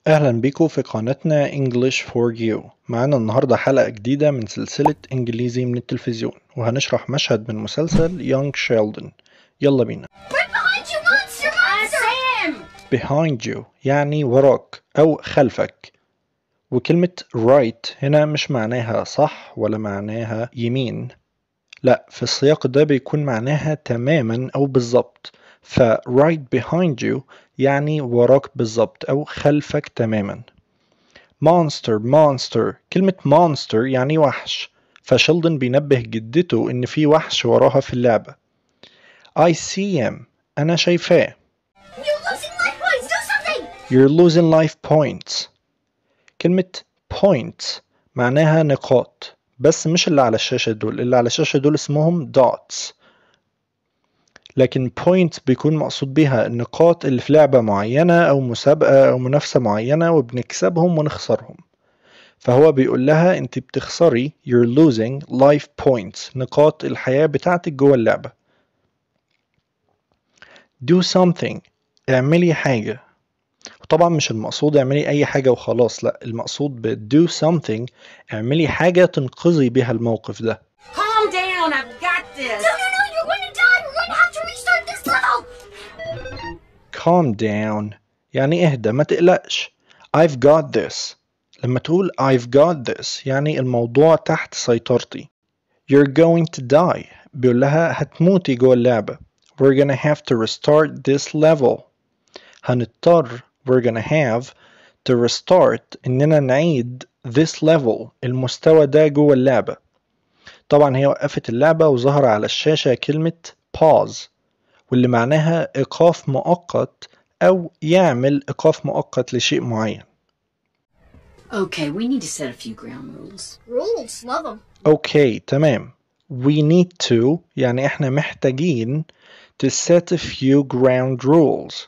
أهلا بيكم في قناتنا English for you. معانا النهاردة حلقة جديدة من سلسلة إنجليزي من التلفزيون، وهنشرح مشهد من مسلسل Young Sheldon. يلا بينا. Behind you, monster! Sam! Behind you يعني وراك أو خلفك، وكلمة right هنا مش معناها صح ولا معناها يمين، لا، في السياق ده بيكون معناها تماما أو بالظبط. ف right behind you يعني وراك بالظبط أو خلفك تماما. monster كلمة monster يعني وحش، فشيلدن بينبه جدته إن في وحش وراها في اللعبة. I see him أنا شايفاه. You're losing life points! Do something! You're losing life points. كلمة points معناها نقاط، بس مش اللي على الشاشة دول، اللي على الشاشة دول اسمهم dots، لكن point بيكون مقصود بيها النقاط اللي في لعبة معينة أو مسابقة أو منافسة معينة وبنكسبهم ونخسرهم. فهو بيقول لها انت بتخسري you're losing life points، نقاط الحياة بتاعتك جوه اللعبة. do something اعملي حاجة، وطبعا مش المقصود اعملي اي حاجة وخلاص، لا، المقصود ب do something اعملي حاجة تنقذي بيها الموقف ده. Calm down! I've got this! No! You're going to die! We're going to have to restart this level! calm down يعني اهدى ما تقلقش. I've got this لما تقول I've got this يعني الموضوع تحت سيطرتي. You're going to die بيقول لها هتموتي جوه اللعبة. We're gonna have to restart this level. هنضطر we're gonna have to restart إننا نعيد this level المستوى ده جوه اللعبة. طبعا هي وقفت اللعبة وظهر على الشاشة كلمة pause، واللي معناها إيقاف مؤقت أو يعمل إيقاف مؤقت لشيء معين. Okay, we need to set a few ground rules. Rules, love them. Okay تمام. We need to يعني إحنا محتاجين to set a few ground rules.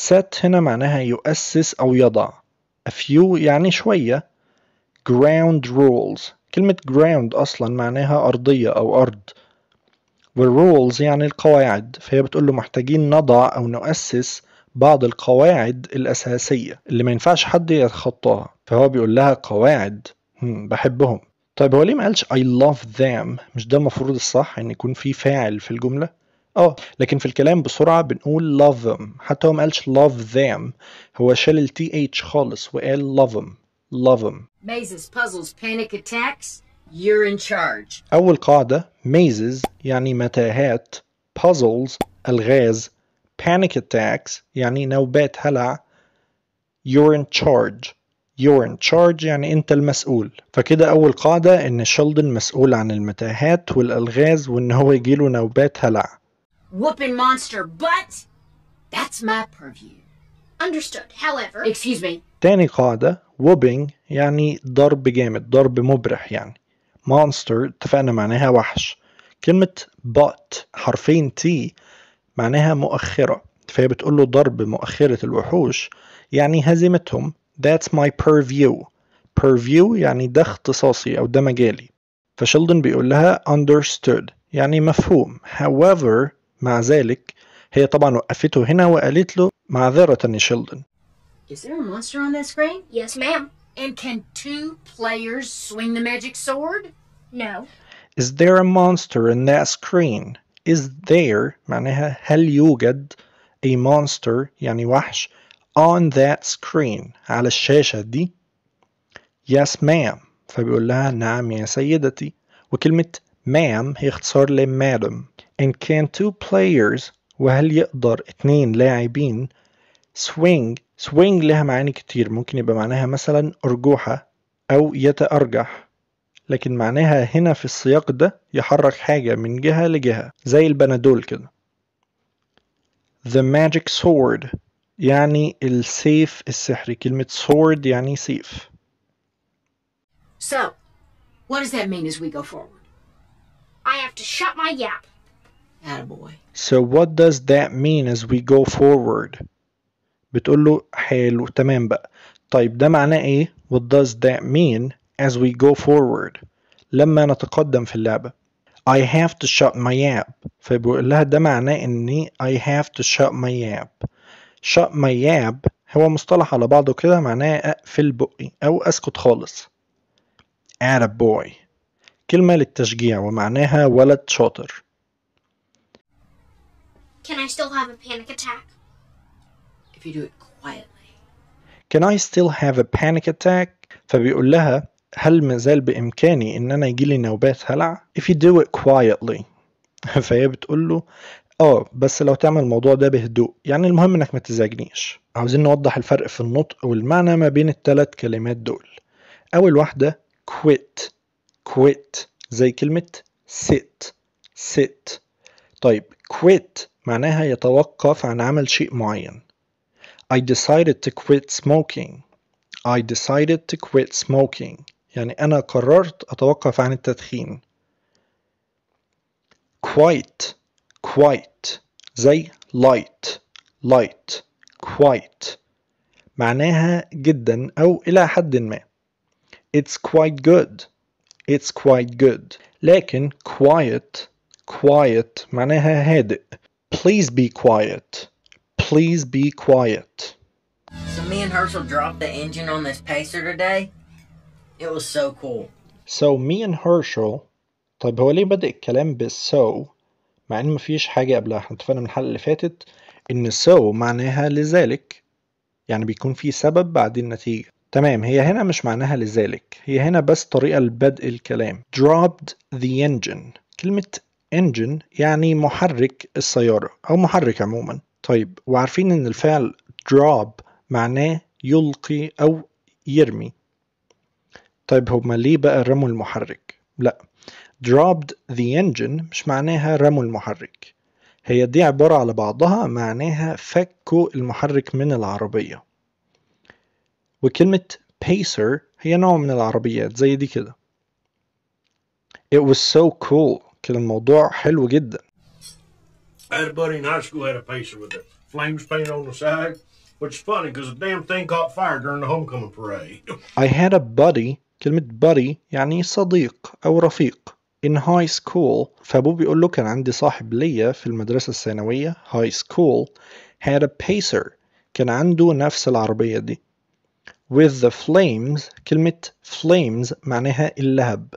set هنا معناها يؤسس أو يضع. a few يعني شوية. ground rules كلمة ground أصلا معناها أرضية أو أرض، والrules يعني القواعد، فهي بتقول له محتاجين نضع أو نؤسس بعض القواعد الأساسية اللي ما ينفعش حد يتخطاها، فهو بيقول لها قواعد بحبهم. طيب هو ليه ما قالش I love them؟ مش ده المفروض الصح ان يكون في فاعل في الجملة؟ لكن في الكلام بسرعة بنقول love them، حتى هو ما قالش love them، هو شال ال TH خالص وقال love them. love them. Mazes, puzzles, panic attacks, you're in charge. أول قاعدة mazes يعني متاهات، puzzles ألغاز، panic attacks يعني نوبات هلع، you're in charge. you're in charge يعني أنت المسؤول. فكده أول قاعدة إن شيلدن مسؤول عن المتاهات والألغاز وإن هو يجيله نوبات هلع. Whooping monster butt? That's my purview. Understood. However... Excuse me. تاني قاعدة whooping يعني ضرب جامد، ضرب مبرح يعني. monster اتفقنا معناها وحش. كلمة butt حرفين T معناها مؤخرة، فهي بتقول له ضرب مؤخرة الوحوش يعني هزيمتهم. That's my purview. purview يعني ده اختصاصي أو ده مجالي. فشيلدن بيقول لها understood يعني مفهوم. however مع ذلك هي طبعا وقفته هنا وقالت له معذرة يا شيلدن. Is there a monster on that screen? Yes, ma'am. And can two players swing the magic sword? No. Is there a monster in that screen? Is there معناها هل يوجد a monster يعني وحش on that screen على الشاشة دي. Yes ma'am فبيقول لها نعم يا سيدتي، وكلمة ma'am هي اختصار ل madam. And can two players وهل يقدر اتنين لاعبين swing لها معاني كتير، ممكن يبقى معناها مثلا أرجوحة أو يتأرجح، لكن معناها هنا في السياق ده يحرك حاجة من جهة لجهة زي البنادول كده. The magic sword يعني السيف السحري، كلمة sword يعني سيف. So, what does that mean as we go forward? I have to shut my yap. Attaboy. So what does that mean as we go forward؟ بتقول له حلو تمام بقى. طيب ده معناه ايه؟ What does that mean as we go forward؟ لما نتقدم في اللعبة. I have to shut my yap، فبيقول لها ده معناه اني I have to shut my yap. shut my yap هو مصطلح على بعضه كده معناه أقفل بقي أو أسكت خالص. attaboy كلمة للتشجيع ومعناها ولد شاطر. Can I still have a panic attack? If you do it quietly. Can I still have a panic attack؟ فبيقول لها هل مازال بإمكاني إن أنا يجيلي نوبات هلع؟ If you do it quietly. فهي بتقول له بس لو تعمل الموضوع ده بهدوء، يعني المهم إنك ما تزعجنيش. عاوزين نوضح الفرق في النطق والمعنى ما بين الثلاث كلمات دول. أول واحدة quit زي كلمة sit. طيب quit معناها يتوقف عن عمل شيء معين. I decided to quit smoking. يعني أنا قررت أتوقف عن التدخين. quite زي light quite معناها جدا أو إلى حد ما. It's quite good. لكن quiet معناها هادئ. Please be quiet. So me and Herschel dropped the engine on this Pacer today. It was so cool. So me and Herschel. طيب هو ليه بدأ الكلام so مع ان مفيش حاجة قبلها؟ احنا اتفقنا من الحلقة اللي فاتت ان so معناها لذلك، يعني بيكون في سبب بعد النتيجة. تمام، هي هنا مش معناها لذلك، هي هنا بس طريقة لبدء الكلام. dropped the engine. كلمة engine يعني محرك السيارة أو محرك عموما. طيب وعارفين إن الفعل drop معناه يلقي أو يرمي. طيب هما ليه بقى رموا المحرك؟ لا، dropped the engine مش معناها رموا المحرك، هي دي عبارة على بعضها معناها فكوا المحرك من العربية. وكلمة pacer هي نوع من العربيات زي دي كده. It was so cool. كان الموضوع حلو جدا. I had a buddy in high school had a Pacer with the flames painted on the side, which is funny because the damn thing caught fire during the homecoming parade. I had a buddy. كلمة buddy يعني صديق أو رفيق. In high school. فأبوه بيقول له كان عندي صاحب ليا في المدرسة الثانوية high school had a Pacer. كان عنده نفس العربية دي. With the flames. كلمة flames معناها اللهب.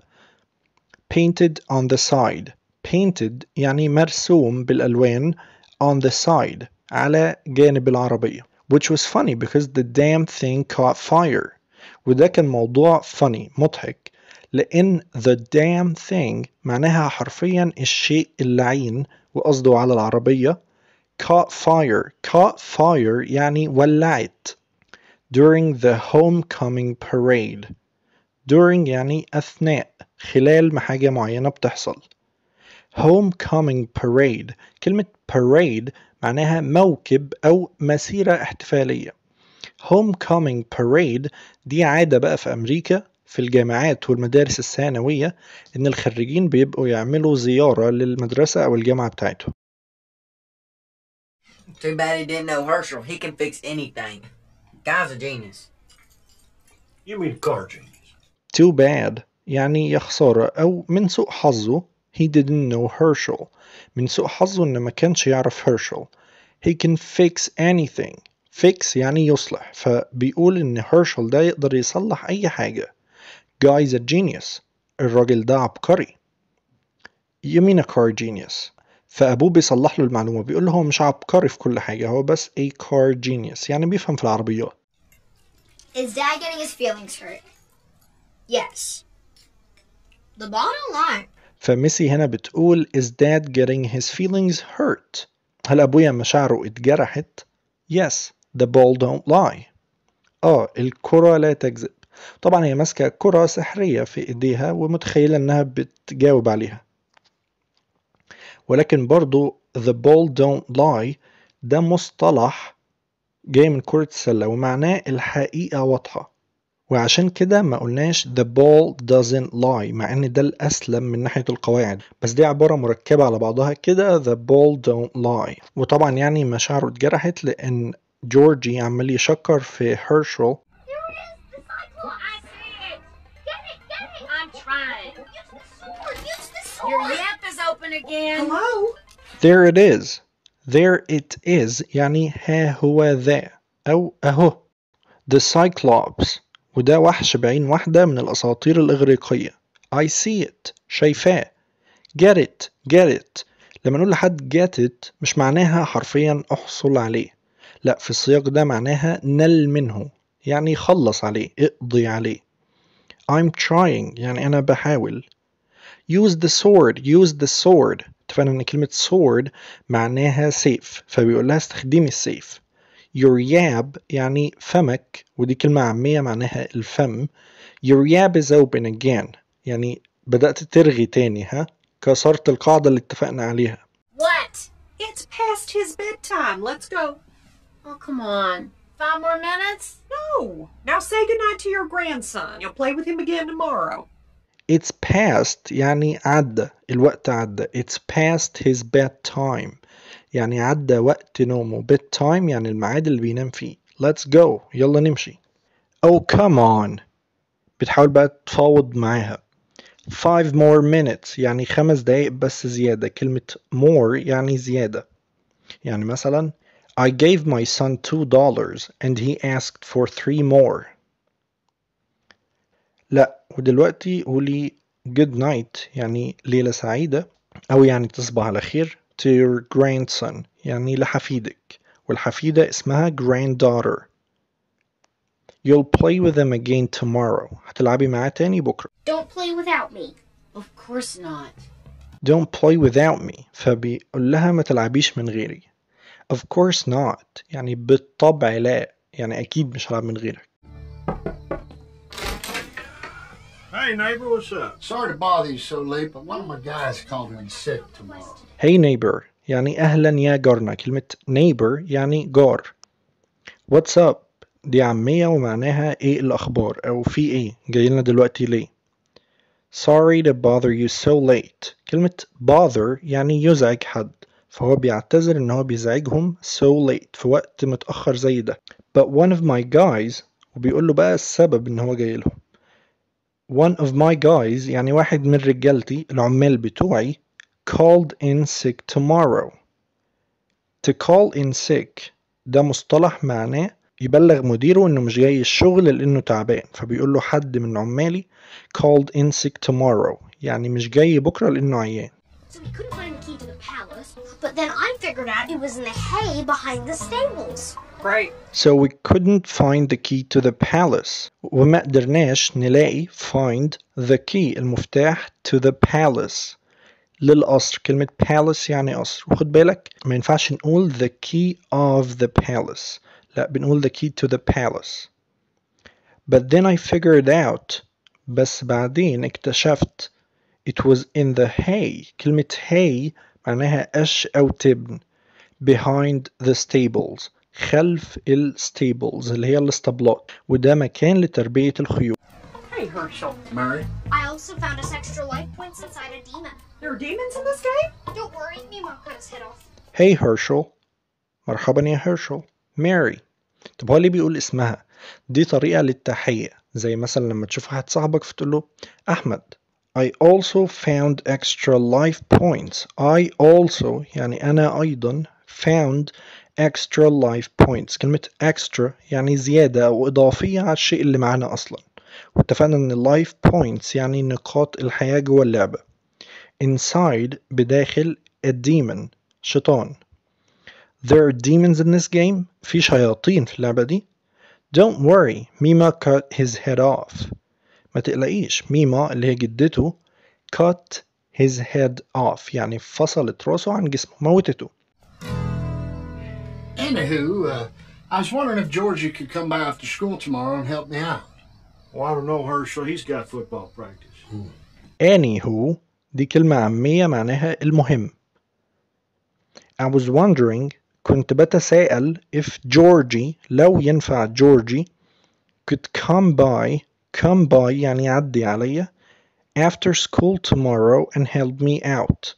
Painted on the side. Painted يعني مرسوم بالألوان on the side على جانب العربية. Which was funny because the damn thing caught fire. وده كان موضوع funny مضحك لأن the damn thing معناها حرفيا الشيء اللعين وقصده على العربية. caught fire يعني ولعت. during the homecoming parade. during يعني أثناء، خلال ما حاجة معينة بتحصل. homecoming parade. كلمة parade معناها موكب أو مسيرة احتفالية. homecoming parade دي عادة بقى في أمريكا في الجامعات والمدارس الثانوية إن الخريجين بيبقوا يعملوا زيارة للمدرسة أو الجامعة بتاعتهم. Too bad he didn't know Herschel. He can fix anything. Guy's a genius. You mean car genius? Too bad يعني يا خسارة أو من سوء حظه. He didn't know Herschel. من سوء حظه إن ما كانش يعرف Herschel. He can fix anything. fix يعني يصلح، فبيقول إن Herschel ده يقدر يصلح أي حاجة. Guy's a genius. الراجل ده عبقري. You mean a car genius. فأبوه بيصلح له المعلومة، بيقول له هو مش عبقري في كل حاجة، هو بس a car genius يعني بيفهم في العربيات. Is Dad getting his feelings hurt? Yes. The bottom line. فميسي هنا بتقول is dad getting his feelings hurt. هل أبويا مشاعره اتجرحت؟ Yes. The ball don't lie. الكرة لا تكذب. طبعا هي ماسكة كرة سحرية في ايديها ومتخيلة انها بتجاوب عليها، ولكن برضو the ball don't lie ده مصطلح جاي من كرة السلة ومعناه الحقيقة واضحة، وعشان كده ما قلناش the ball doesn't lie مع ان ده الأسلم من ناحية القواعد، بس دي عبارة مركبة على بعضها كده the ball don't lie. وطبعا يعني مشاعره اتجرحت لأن جورجي عمال يشكر في هيرشل. Your yap is open again. Hello? There it is. There it is يعني ها هو ذا أو أهو The Cyclops، وده وحش بعين واحدة من الأساطير الإغريقية. I see it، شايفاه. Get it، get it. لما نقول لحد get it مش معناها حرفيا احصل عليه، لا، في السياق ده معناها نل منه، يعني خلص عليه، اقضي عليه. I'm trying يعني أنا بحاول. Use the sword، use the sword. اتفقنا إن كلمة sword معناها سيف، فبيقول لها استخدمي السيف. Your yab يعني فمك، ودي كلمة عامية معناها الفم. Your yab is open again يعني بدأت ترغي تاني، ها؟ كسرت القاعدة اللي اتفقنا عليها. What? It's past his bedtime. Let's go. Oh, come on. 5 more minutes? No. Now say goodnight to your grandson. You'll play with him again tomorrow. It's past يعني عدى، الوقت عدى. It's past his bedtime يعني عدى وقت نومه. bedtime يعني الميعاد اللي بينام فيه. Let's go، يلا نمشي. Oh come on، بتحاول بقى تفاوض معاها. 5 more minutes يعني 5 دقايق بس زيادة. كلمة more يعني زيادة. يعني مثلا I gave my son $2 and he asked for 3 more. لا، ودلوقتي قولي good night يعني ليلة سعيدة، أو يعني تصبح على خير to your grandson يعني لحفيدك، والحفيدة اسمها granddaughter. You'll play with them again tomorrow. هتلعبي معاه تاني بكرة. Don't play without me. Of course not. Don't play without me، فبيقول لها ما تلعبيش من غيري. Of course not يعني بالطبع لا، يعني أكيد مش هلعب من غيرك. Hey, neighbor, what's up? Sorry to bother you so late, but one of my guys called in sick tomorrow. Hey neighbor يعني أهلا يا جارنا. كلمة neighbor يعني جار. What's up دي عامية ومعناها إيه الأخبار أو في إيه، جاي لنا دلوقتي ليه. Sorry to bother you so late. كلمة bother يعني يزعج حد، فهو بيعتذر إن هو بيزعجهم so late في وقت متأخر زي ده. But one of my guys، وبيقول له بقى السبب إن هو جاي لهم. One of my guys يعني واحد من رجالتي العمال بتوعي called in sick tomorrow. To call in sick ده مصطلح معناه يبلغ مديره إنه مش جاي الشغل لأنه تعبان، فبيقول له حد من عمالي called in sick tomorrow يعني مش جاي بكرة لأنه عيان. So we couldn't find the key to the palace, but then I figured out it was in the hay behind the stables. Great. So we couldn't find the key to the palace. وما قدرناش نلاقي find the key المفتاح to the palace للقصر. كلمة palace يعني قصر، وخد بالك ما ينفعش نقول the key of the palace، لا بنقول the key to the palace. But then I figured out بس بعدين اكتشفت it was in the hay. كلمة hay معناها قش أو تبن. behind the stables خلف الستيبلز اللي هي الاسطبلات، وده مكان لتربية الخيول. Hey, Herschel. Mary? I also found us extra life points inside a demon. There are demons in this game? Don't worry, Mimo cut his head off. Hey Herschel. مرحبا يا هيرشل. ماري. طب هو ليه بيقول اسمها؟ دي طريقة للتحية، زي مثلا لما تشوف واحد صاحبك فتقول له أحمد. I also found extra life points. I also يعني أنا أيضا found extra life points. كلمة extra يعني زيادة أو إضافية على الشيء اللي معانا أصلا، واتفقنا إن life points يعني نقاط الحياة جوه اللعبة. Inside بداخل a demon شيطان. There are demons in this game. في شياطين في اللعبة دي. Don't worry, Mima cut his head off. ما تقلقيش، ميما اللي هي جدته cut his head off يعني فصلت راسه عن جسمه، موتته. Anywho, I was wondering if Georgie could come by after school tomorrow and help me out. Well, I don't know, Herschel. He's got football practice. Anywho دي كلمة عامية معناها المهم. I was wondering كنت بتساءل if Georgie لو ينفع Georgie could come by يعني يعدي عليا after school tomorrow and help me out.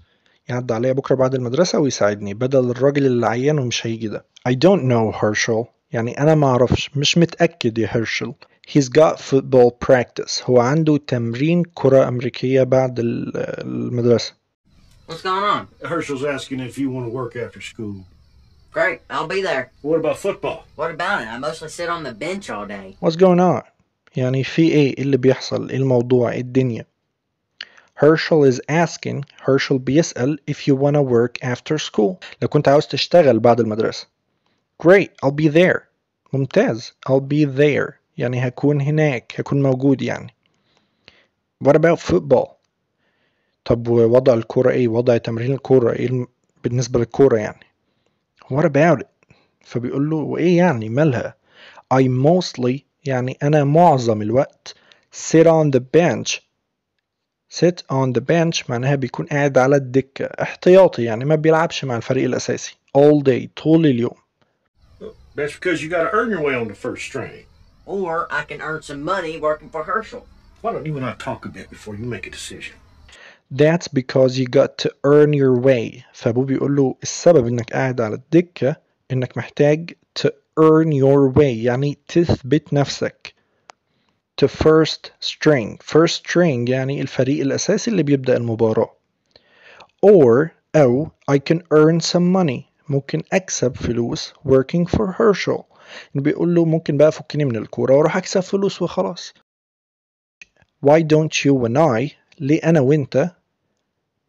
يعدي عليا بكرة بعد المدرسة ويساعدني بدل الراجل اللي عيان ومش هيجي ده. I don't know Herschel يعني أنا ما أعرفش، مش متأكد يا هيرشل. He's got football practice. هو عنده تمرين كرة أمريكية بعد المدرسة. What's going on? Herschel's asking if you want to work after school. Great, I'll be there. What about football? What about it? I mostly sit on the bench all day. What's going on؟ يعني في إيه اللي بيحصل؟ إيه الموضوع؟ إيه الدنيا؟ Herschel is asking. Herschel بيسأل if you wanna work after school. لو كنت عاوز تشتغل بعد المدرسة. Great, I'll be there. ممتاز. I'll be there. يعني هكون هناك. هكون موجود يعني. What about football? طب ووضع الكورة إيه؟ وضع تمرين الكورة إيه بالنسبة للكورة يعني؟ What about it? فبيقول له وإيه يعني مالها؟ I mostly يعني أنا معظم الوقت sit on the bench. sit on the bench معناها بيكون قاعد على الدكة احتياطي يعني ما بيلعبش مع الفريق الأساسي all day طول اليوم. That's because you got to earn your way on the first string. Or I can earn some money working for Herschel. Why don't you and I talk a bit before you make a decision? That's because you got to earn your way. فأبوه بيقول له السبب إنك قاعد على الدكة إنك محتاج to earn your way يعني تثبت نفسك. to first string. first string يعني الفريق الأساسي اللي بيبدأ المباراة. or أو I can earn some money. ممكن أكسب فلوس working for Herschel. بيقول له ممكن بقى فكني من الكورة وأروح أكسب فلوس وخلاص. Why don't you and I ليه أنا وإنت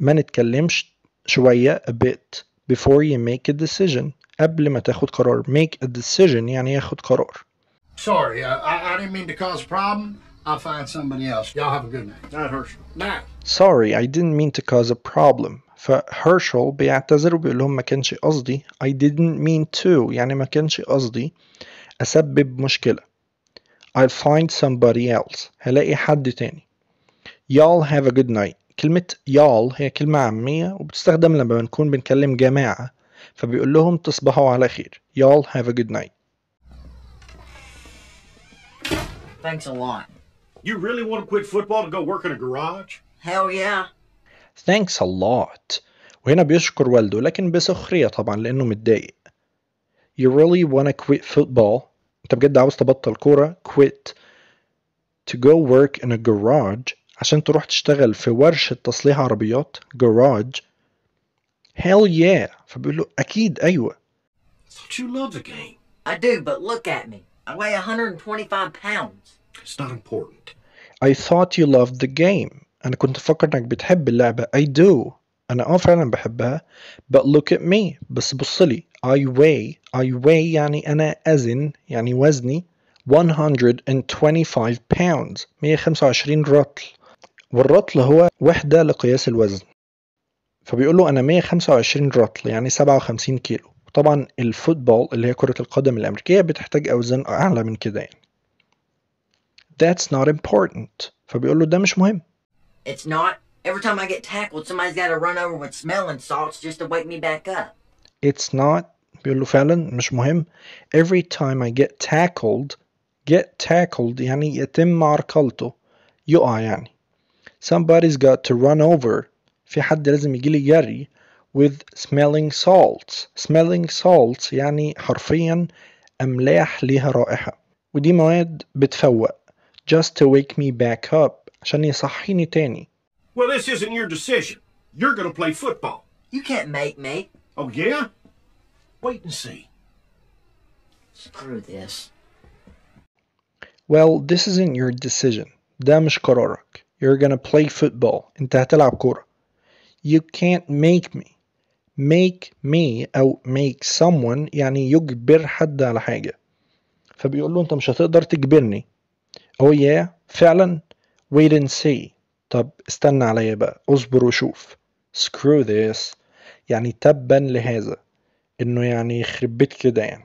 ما نتكلمش شوية a bit before you make a decision قبل ما تاخد قرار. make a decision يعني ياخد قرار. Sorry, I didn't mean to cause a problem. I'll find somebody else. Y'all have a good night. Night, Herschel. Night. Sorry, I didn't mean to cause a problem. فهيرشل بيعتذر وبيقول لهم ما كانش قصدي. I didn't mean to يعني ما كانش قصدي أسبب مشكلة. I'll find somebody else. هلاقي حد تاني. Y'all have a good night. كلمة y'all هي كلمة عامية وبتستخدم لما بنكون بنكلم جماعة فبيقول لهم تصبحوا على خير. Y'all have a good night. Thanks a lot. You really want to quit football to go work in a garage? Hell yeah. Thanks a lot. وهنا بيشكر والده لكن بسخرية طبعا لأنه متضايق. You really wanna quit football. أنت بجد عاوز تبطل كورة. Quit. To go work in a garage. عشان تروح تشتغل في ورشة تصليح عربيات. Garage. Hell yeah. فبيقول له أكيد أيوة. I thought you loved the game. I do, but look at me. I weigh 125 pounds. It's not important. I thought you loved the game. أنا كنت فكر إنك بتحب اللعبة. I do. أنا فعلا بحبها. But look at me. بس بصلي. I weigh يعني أنا أزن يعني وزني 125 pounds 125 رطل. والرطل هو وحدة لقياس الوزن. فبيقول له أنا 125 رطل يعني 57 كيلو. طبعا الفوتبول اللي هي كرة القدم الأمريكية بتحتاج أوزان أعلى من كده يعني. That's not important. فبيقول له ده مش مهم. It's not. Every time I get tackled, somebody's got to run over with smelling salts just to wake me back up. It's not. بيقول له فعلا مش مهم. Every time I get tackled يعني يتم عرقلته يقع يعني. Somebody's got to run over. في حد لازم يجي لي جري with smelling salts. smelling salts يعني حرفيا أملاح ليها رائحة ودي مواد بتفوق. just to wake me back up عشان يصحيني تاني. Well, this isn't your decision. You're going to play football. You can't make me. Oh, yeah? Wait and see. Screw this. Well, this isn't your decision. ده مش قرارك. You're gonna play football. انت هتلعب كورة. You can't make me. Make me أو make someone يعني يجبر حد على حاجة. فبيقول له انت مش هتقدر تجبرني. Oh yeah فعلا. Wait and see. طب استنى عليا بقى. اصبر وشوف. Screw this يعني تبا لهذا. انه يعني يخرب بيت كده يعني.